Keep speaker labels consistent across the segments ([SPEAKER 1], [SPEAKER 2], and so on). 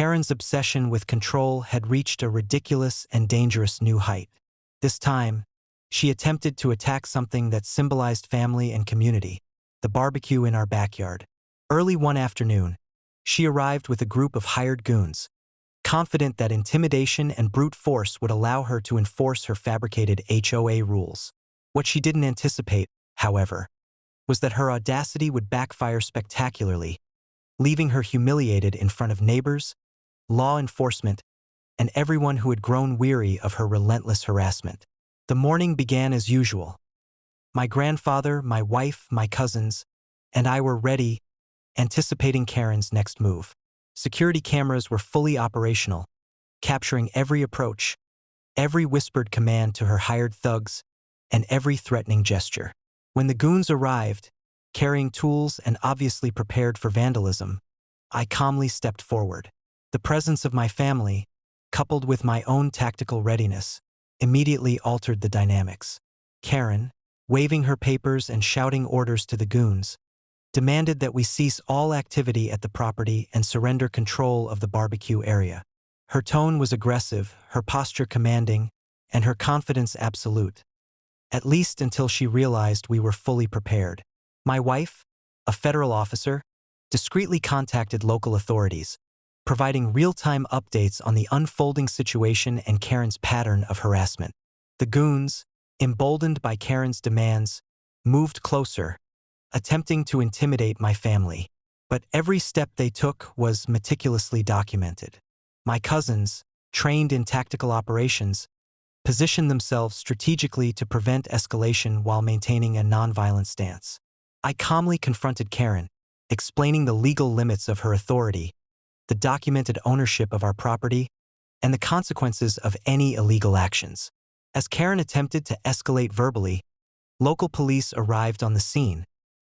[SPEAKER 1] Karen's obsession with control had reached a ridiculous and dangerous new height. This time, she attempted to attack something that symbolized family and community, the barbecue in our backyard. Early one afternoon, she arrived with a group of hired goons, confident that intimidation and brute force would allow her to enforce her fabricated HOA rules. What she didn't anticipate, however, was that her audacity would backfire spectacularly, leaving her humiliated in front of neighbors, law enforcement, and everyone who had grown weary of her relentless harassment. The morning began as usual. My grandfather, my wife, my cousins, and I were ready, anticipating Karen's next move. Security cameras were fully operational, capturing every approach, every whispered command to her hired thugs, and every threatening gesture. When the goons arrived, carrying tools and obviously prepared for vandalism, I calmly stepped forward. The presence of my family, coupled with my own tactical readiness, immediately altered the dynamics. Karen, waving her papers and shouting orders to the goons, demanded that we cease all activity at the property and surrender control of the barbecue area. Her tone was aggressive, her posture commanding, and her confidence absolute, at least until she realized we were fully prepared. My wife, a federal officer, discreetly contacted local authorities, providing real-time updates on the unfolding situation and Karen's pattern of harassment. The goons, emboldened by Karen's demands, moved closer, attempting to intimidate my family. But every step they took was meticulously documented. My cousins, trained in tactical operations, positioned themselves strategically to prevent escalation while maintaining a nonviolent stance. I calmly confronted Karen, explaining the legal limits of her authority, the documented ownership of our property, and the consequences of any illegal actions. As Karen attempted to escalate verbally, local police arrived on the scene,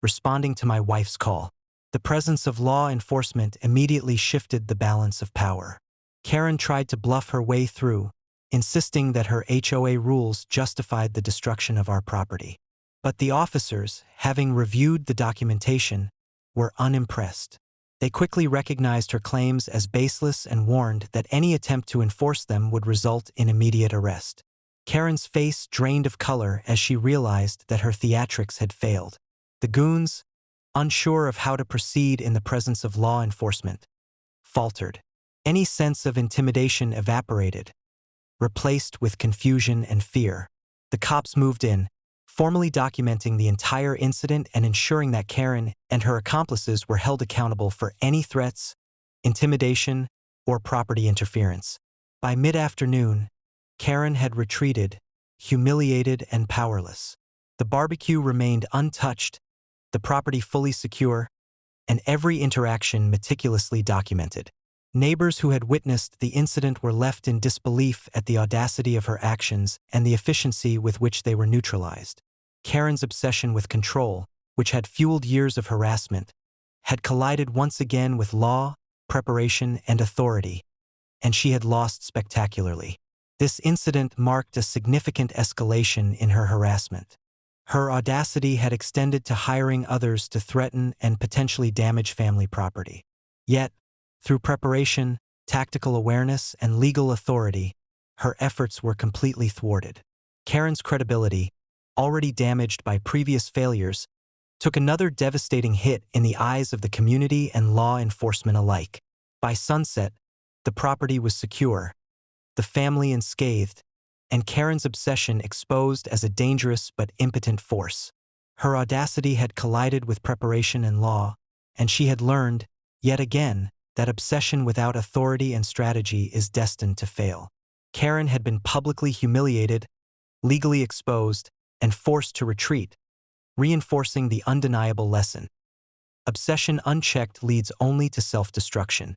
[SPEAKER 1] responding to my wife's call. The presence of law enforcement immediately shifted the balance of power. Karen tried to bluff her way through, insisting that her HOA rules justified the destruction of our property. But the officers, having reviewed the documentation, were unimpressed. They quickly recognized her claims as baseless and warned that any attempt to enforce them would result in immediate arrest. Karen's face drained of color as she realized that her theatrics had failed. The goons, unsure of how to proceed in the presence of law enforcement, faltered. Any sense of intimidation evaporated, replaced with confusion and fear. The cops moved in, formally documenting the entire incident and ensuring that Karen and her accomplices were held accountable for any threats, intimidation, or property interference. By mid-afternoon, Karen had retreated, humiliated and powerless. The barbecue remained untouched, the property fully secure, and every interaction meticulously documented. Neighbors who had witnessed the incident were left in disbelief at the audacity of her actions and the efficiency with which they were neutralized. Karen's obsession with control, which had fueled years of harassment, had collided once again with law, preparation, and authority, and she had lost spectacularly. This incident marked a significant escalation in her harassment. Her audacity had extended to hiring others to threaten and potentially damage family property. Yet, through preparation, tactical awareness, and legal authority, her efforts were completely thwarted. Karen's credibility, already damaged by previous failures, took another devastating hit in the eyes of the community and law enforcement alike. By sunset, the property was secure, the family unscathed, and Karen's obsession exposed as a dangerous but impotent force. Her audacity had collided with preparation and law, and she had learned, yet again, that obsession without authority and strategy is destined to fail. Karen had been publicly humiliated, legally exposed, and forced to retreat, reinforcing the undeniable lesson. Obsession unchecked leads only to self-destruction.